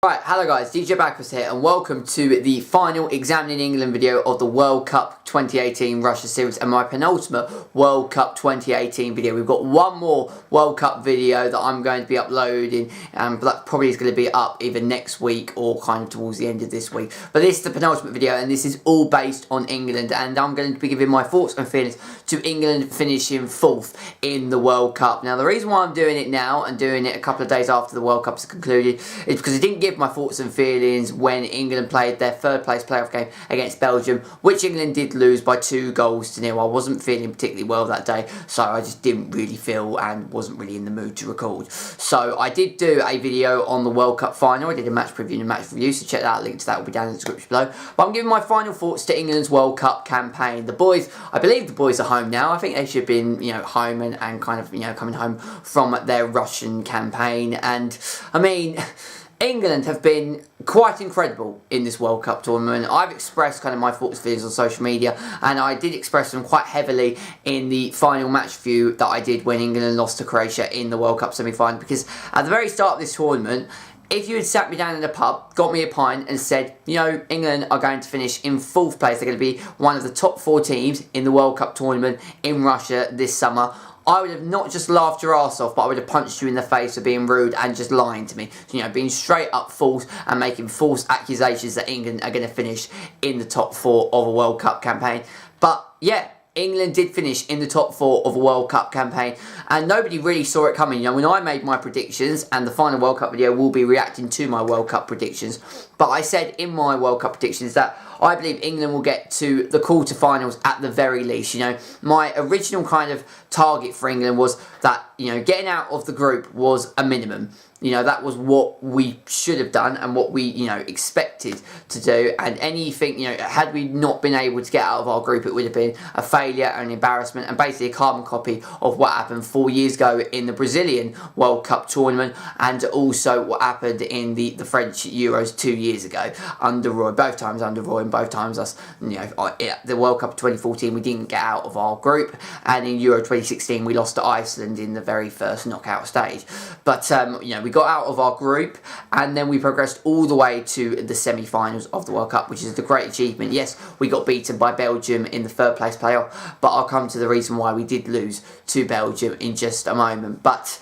Right, hello guys, DJ Bagpuss here and welcome to the final Examining England video of the World Cup 2018 Russia series and my penultimate World Cup 2018 video. We've got one more World Cup video that I'm going to be uploading but that probably is going to be up either next week or kind of towards the end of this week. But this is the penultimate video and this is all based on England, and I'm going to be giving my thoughts and feelings to England finishing 4th in the World Cup. Now the reason why I'm doing it now and doing it a couple of days after the World Cup is concluded is because I didn't give my thoughts and feelings when England played their third place playoff game against Belgium, which England did lose by 2-0. I wasn't feeling particularly well that day, so I just didn't really feel and wasn't really in the mood to record. So I did do a video on the World Cup final. I did a match preview and a match review, so check that out. Link to that will be down in the description below. But I'm giving my final thoughts to England's World Cup campaign. The boys, I believe the boys are home now. I think they should have been, home and kind of, coming home from their Russian campaign. And I mean, England have been quite incredible in this World Cup tournament. I've expressed kind of my thoughts and feelings on social media, and I did express them quite heavily in the final match view that I did when England lost to Croatia in the World Cup semi-final, because at the very start of this tournament, if you had sat me down in a pub, got me a pint and said, England are going to finish in 4th place, they're going to be one of the top 4 teams in the World Cup tournament in Russia this summer, I would have not just laughed your ass off, but I would have punched you in the face for being rude and just lying to me. Being straight up false and making false accusations that England are going to finish in the top 4 of a World Cup campaign. But yeah, England did finish in the top 4 of a World Cup campaign, and nobody really saw it coming. When I made my predictions, and the final World Cup video will be reacting to my World Cup predictions, but I said in my World Cup predictions that I believe England will get to the quarterfinals at the very least. My original kind of target for England was that, getting out of the group was a minimum. That was what we should have done and what we, expected to do. And anything, had we not been able to get out of our group, it would have been a failure and an embarrassment and basically a carbon copy of what happened 4 years ago in the Brazilian World Cup tournament, and also what happened in the French Euros 2 years ago under Roy, both times under Roy, and both times us, the World Cup 2014 we didn't get out of our group, and in Euro 2016 we lost to Iceland in the very first knockout stage. But, we got out of our group and then we progressed all the way to the semi-finals of the World Cup, which is a great achievement. Yes, we got beaten by Belgium in the third place playoff, but I'll come to the reason why we did lose to Belgium in just a moment. But,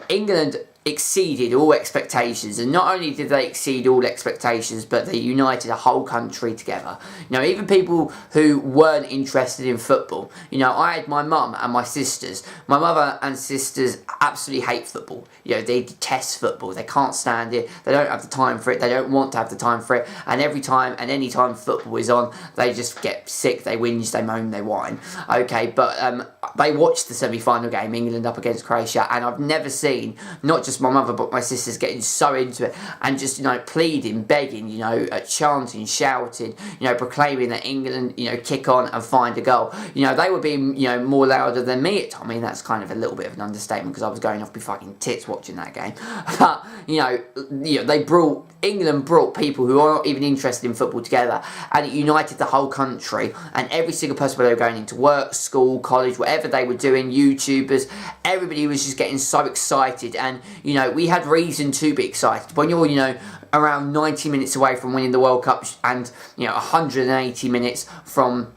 England exceeded all expectations, and not only did they exceed all expectations, but they united a whole country together. Even people who weren't interested in football. I had my mum and my sisters. My mother and sisters absolutely hate football. They detest football. They can't stand it. They don't have the time for it. They don't want to have the time for it. And every time and any time football is on, they just get sick. They whinge, they moan, they whine. Okay, but they watched the semi-final game, England up against Croatia, and I've never seen, not just my mother but my sisters, getting so into it and just pleading, begging, chanting, shouting, proclaiming that England kick on and find a goal. They were being more louder than me at times. I mean, that's kind of a little bit of an understatement because I was going off my fucking tits watching that game. But England brought people who are not even interested in football together, and it united the whole country, and every single person, whether they were going into work, school, college, whatever they were doing, YouTubers, everybody was just getting so excited. And we had reason to be excited. When you're around 90 minutes away from winning the World Cup and 180 minutes from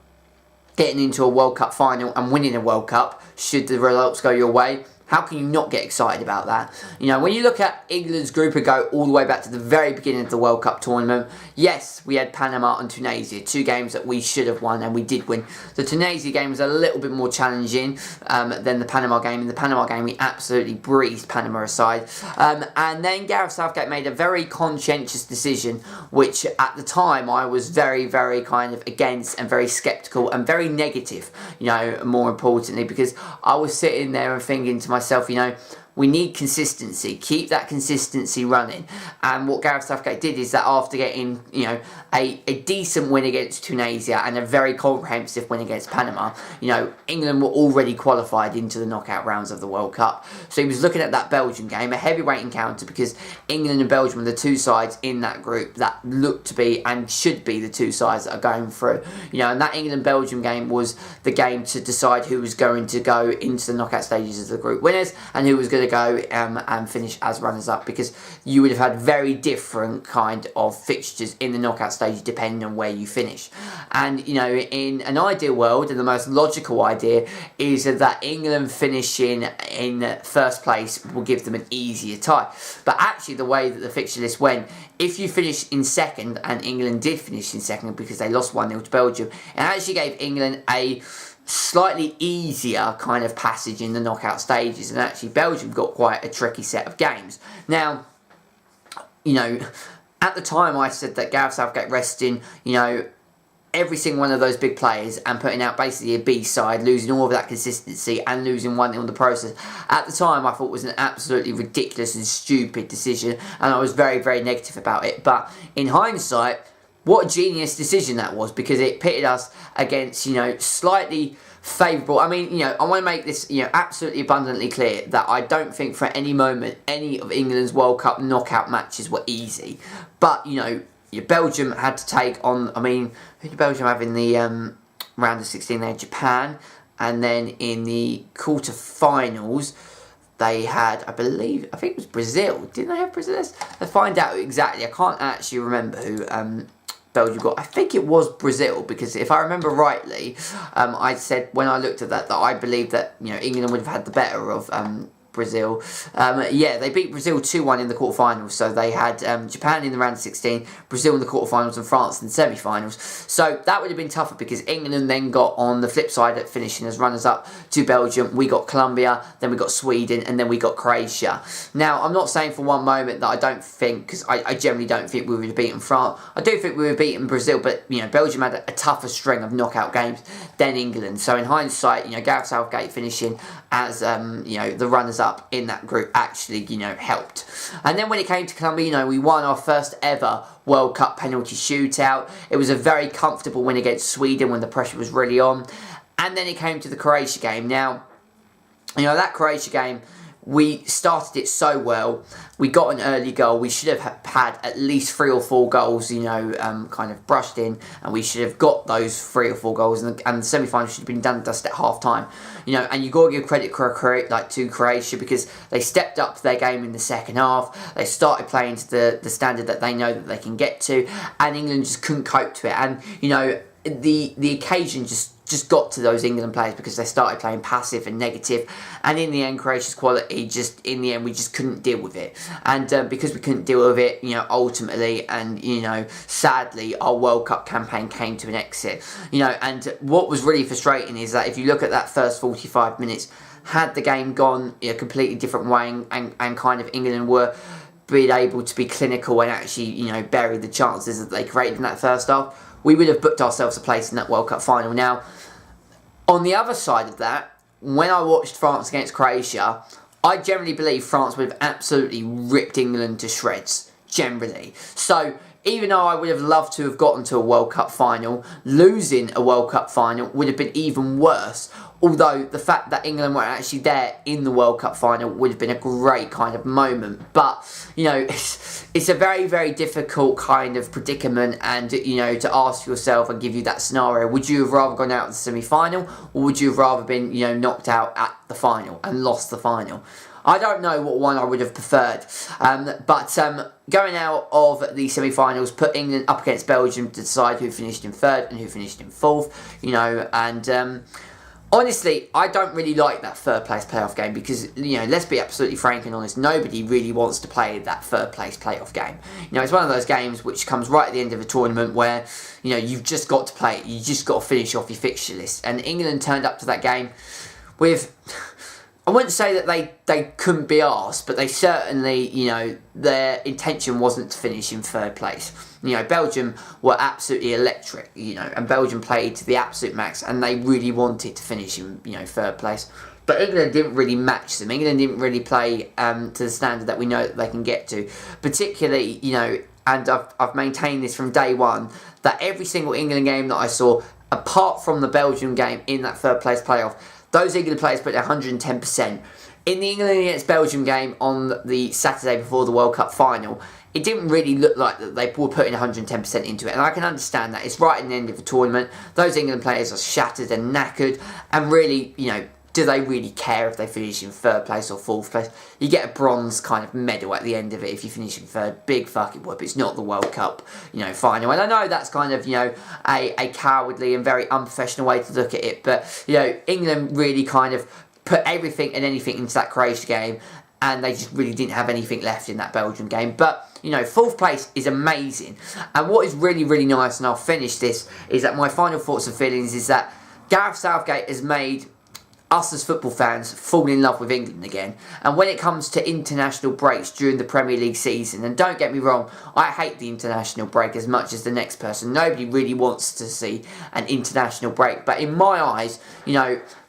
getting into a World Cup final and winning a World Cup, should the results go your way, how can you not get excited about that? When you look at England's group and go all the way back to the very beginning of the World Cup tournament, yes, we had Panama and Tunisia, 2 games that we should have won, and we did win. The Tunisia game was a little bit more challenging than the Panama game. In the Panama game, we absolutely breezed Panama aside. And then Gareth Southgate made a very conscientious decision, which at the time I was very, very kind of against and very sceptical and very negative, more importantly, because I was sitting there and thinking to myself, we need consistency. Keep that consistency running. And what Gareth Southgate did is that after getting, a decent win against Tunisia and a very comprehensive win against Panama, England were already qualified into the knockout rounds of the World Cup. So he was looking at that Belgium game, a heavyweight encounter, because England and Belgium are the 2 sides in that group that look to be and should be the 2 sides that are going through. And that England-Belgium game was the game to decide who was going to go into the knockout stages of the group winners and who was going to to go and finish as runners-up, because you would have had very different kind of fixtures in the knockout stage depending on where you finish. And, you know, in an ideal world, and the most logical idea is that England finishing in first place will give them an easier tie. But actually, the way that the fixture list went, if you finish in second, and England did finish in second because they lost 1-0 to Belgium, it actually gave England a slightly easier kind of passage in the knockout stages, and actually Belgium got quite a tricky set of games. Now, you know, at the time I said that Gareth Southgate resting, you know, every single one of those big players and putting out basically a B side, losing all of that consistency and losing 1-0 in the process, at the time I thought was an absolutely ridiculous and stupid decision, and I was very, very negative about it. But in hindsight, what a genius decision that was, because it pitted us against, you know, slightly favourable. I mean, you know, I want to make this, you know, absolutely abundantly clear that I don't think for any moment any of England's World Cup knockout matches were easy. But, you know, Belgium had to take on, I mean, who did Belgium have in the round of 16? They had Japan, and then in the quarter-finals they had, I think it was Brazil. Didn't they have Brazil? Let's find out exactly. I can't actually remember who Belgium got. I think it was Brazil, because if I remember rightly, I said when I looked at that I believed that, you know, England would have had the better of Brazil. Yeah, they beat Brazil 2-1 in the quarterfinals. So they had Japan in the round of 16, Brazil in the quarterfinals, and France in the semi-finals. So that would have been tougher, because England then got on the flip side at finishing as runners-up to Belgium. We got Colombia, then we got Sweden, and then we got Croatia. Now, I'm not saying for one moment that I don't think, because I generally don't think we would have beaten France. I do think we would have beaten Brazil, but, you know, Belgium had a tougher string of knockout games than England. So in hindsight, you know, Gareth Southgate finishing as, you know, the runners-up in that group actually, you know, helped. And then when it came to Colombia, you know, we won our first ever World Cup penalty shootout. It was a very comfortable win against Sweden when the pressure was really on. And then it came to the Croatia game. Now, you know, that Croatia game, we started it so well. We got an early goal. We should have had at least 3 or 4 goals, you know, kind of brushed in, and we should have got those 3 or 4 goals, and the semi-final should have been done and dusted at half-time. You know, and you got to give credit to Croatia, because they stepped up their game in the second half. They started playing to the standard that they know that they can get to, and England just couldn't cope to it. And, you know, the occasion just got to those England players, because they started playing passive and negative, and in the end Croatia's quality we just couldn't deal with it. And because we couldn't deal with it, you know, ultimately, and, you know, sadly, our World Cup campaign came to an exit. You know, and what was really frustrating is that if you look at that first 45 minutes, had the game gone a completely different way, and kind of England were being able to be clinical and actually, you know, bury the chances that they created in that first half, we would have booked ourselves a place in that World Cup final. Now, on the other side of that, when I watched France against Croatia, I generally believe France would have absolutely ripped England to shreds, generally. So, even though I would have loved to have gotten to a World Cup final, losing a World Cup final would have been even worse. Although the fact that England were actually there in the World Cup final would have been a great kind of moment. But, you know, it's a very, very difficult kind of predicament, and, you know, to ask yourself and give you that scenario, would you have rather gone out in the semi-final, or would you have rather been, you know, knocked out at the final and lost the final? I don't know what one I would have preferred, but going out of the semi-finals put England up against Belgium to decide who finished in third and who finished in fourth, you know, and honestly, I don't really like that third place playoff game, because, you know, let's be absolutely frank and honest, nobody really wants to play that third place playoff game. You know, it's one of those games which comes right at the end of a tournament where, you know, you've just got to play it, you just got to finish off your fixture list, and England turned up to that game with, I wouldn't say that they couldn't be arsed, but they certainly, you know, their intention wasn't to finish in third place. You know, Belgium were absolutely electric, you know, and Belgium played to the absolute max, and they really wanted to finish in, you know, third place. But England didn't really match them. England didn't really play to the standard that we know that they can get to. Particularly, you know, and I've maintained this from day one, that every single England game that I saw, apart from the Belgium game in that third place playoff, those England players put 110%. In the England against Belgium game on the Saturday before the World Cup final, it didn't really look like that they were putting 110% into it. And I can understand that. It's right at the end of the tournament. Those England players are shattered and knackered. And really, you know, do they really care if they finish in 3rd place or 4th place? You get a bronze kind of medal at the end of it if you finish in 3rd. Big fucking whoop. It's not the World Cup, final. And I know that's kind of, a cowardly and very unprofessional way to look at it. But, England really kind of put everything and anything into that Croatia game. And they just really didn't have anything left in that Belgium game. But, 4th place is amazing. And what is really, really nice, and I'll finish this, is that my final thoughts and feelings is that Gareth Southgate has made us as football fans fall in love with England again. And when it comes to international breaks during the Premier League season, and don't get me wrong, I hate the international break as much as the next person. Nobody really wants to see an international break. But in my eyes,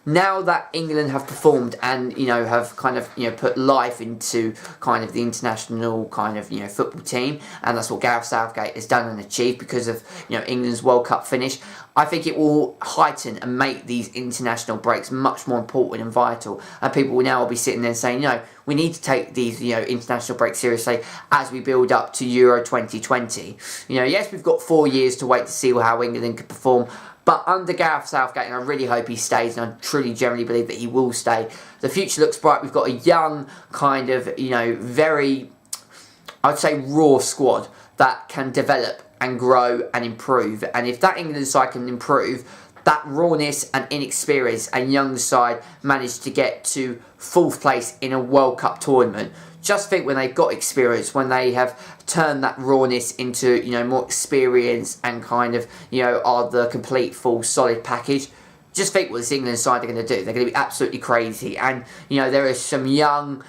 now that England have performed and, have kind of, put life into kind of the international kind of, football team, and that's what Gareth Southgate has done and achieved because of, England's World Cup finish, I think it will heighten and make these international breaks much more important and vital. And people will now be sitting there saying, we need to take these, international breaks seriously as we build up to Euro 2020. Yes, we've got 4 years to wait to see how England can perform. But under Gareth Southgate, and I really hope he stays, and I truly generally believe that he will stay, the future looks bright. We've got a young, kind of, very, I'd say, raw squad that can develop and grow and improve. And if that England side can improve, that rawness and inexperience and young side managed to get to 4th place in a World Cup tournament. Just think when they've got experience, when they have turned that rawness into, more experience and kind of, are the complete, full, solid package. Just think what this England side are going to do. They're going to be absolutely crazy. And, there is some young,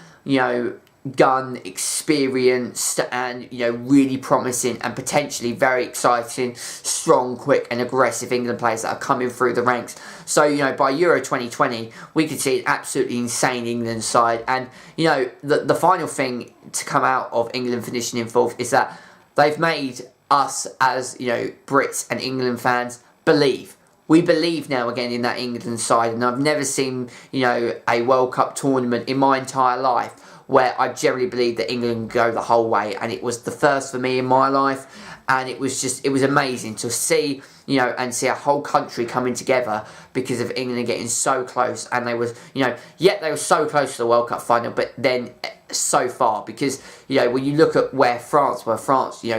gun, experienced and, really promising and potentially very exciting, strong, quick and aggressive England players that are coming through the ranks. So, by Euro 2020, we could see an absolutely insane England side. And, the final thing to come out of England finishing in 4th is that they've made us as, Brits and England fans believe. We believe now again in that England side, and I've never seen, a World Cup tournament in my entire life where I generally believe that England go the whole way, and it was the first for me in my life, and it was amazing to see, and see a whole country coming together because of England getting so close, and they was, yet they were so close to the World Cup final, but then so far, because, when you look at where France were,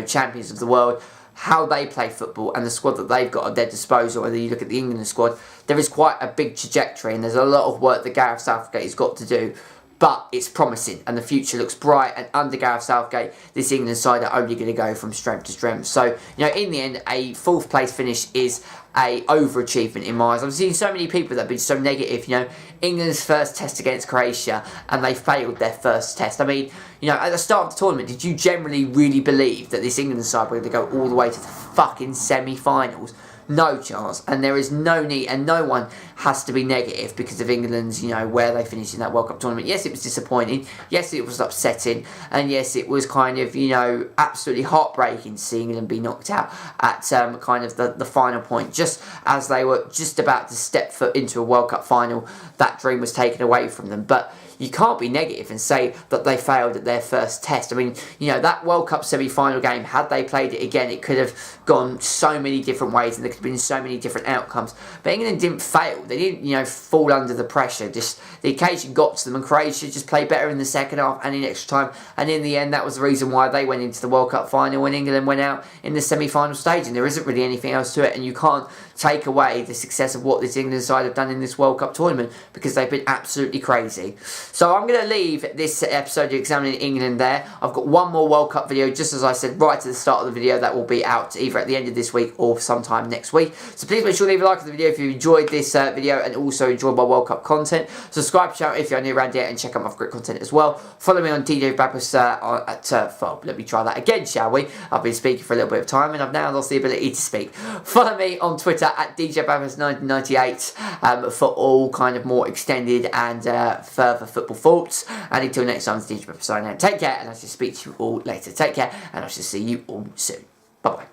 champions of the world, how they play football and the squad that they've got at their disposal, and then you look at the England squad, there is quite a big trajectory, and there's a lot of work that Gareth Southgate has got to do. But it's promising and the future looks bright, and under Gareth Southgate, this England side are only going to go from strength to strength. So, in the end, a 4th place finish is a overachievement in my eyes. I've seen so many people that have been so negative, England's first test against Croatia and they failed their first test. I mean, at the start of the tournament, did you generally really believe that this England side were going to go all the way to the fucking semi-finals? No chance, and there is no need, and no one has to be negative because of England's, where they finished in that World Cup tournament. Yes, it was disappointing. Yes, it was upsetting, and yes, it was kind of, absolutely heartbreaking seeing them be knocked out at kind of the final point, just as they were just about to step foot into a World Cup final. That dream was taken away from them, but you can't be negative and say that they failed at their first test. I mean, that World Cup semi-final game, had they played it again, it could have gone so many different ways and there could have been so many different outcomes. But England didn't fail. They didn't, fall under the pressure. Just the occasion got to them, and Croatia just played better in the second half and in extra time. And in the end, that was the reason why they went into the World Cup final and England went out in the semi-final stage. And there isn't really anything else to it. And you can't take away the success of what this England side have done in this World Cup tournament because they've been absolutely crazy. So I'm going to leave this episode of Examining England there. I've got one more World Cup video, just as I said right at the start of the video, that will be out either at the end of this week or sometime next week. So please make sure to leave a like on the video if you enjoyed this video and also enjoyed my World Cup content. Subscribe to the channel if you're new around here and check out my great content as well. Follow me on DJ Bagpuss let me try that again, shall we? I've been speaking for a little bit of time and I've now lost the ability to speak. Follow me on Twitter at DJ Bagpuss1998 for all kind of more extended and further football thoughts. And until next time, it's DJ Bagpuss signing out. Take care, and I shall speak to you all later. Take care, and I shall see you all soon. Bye bye.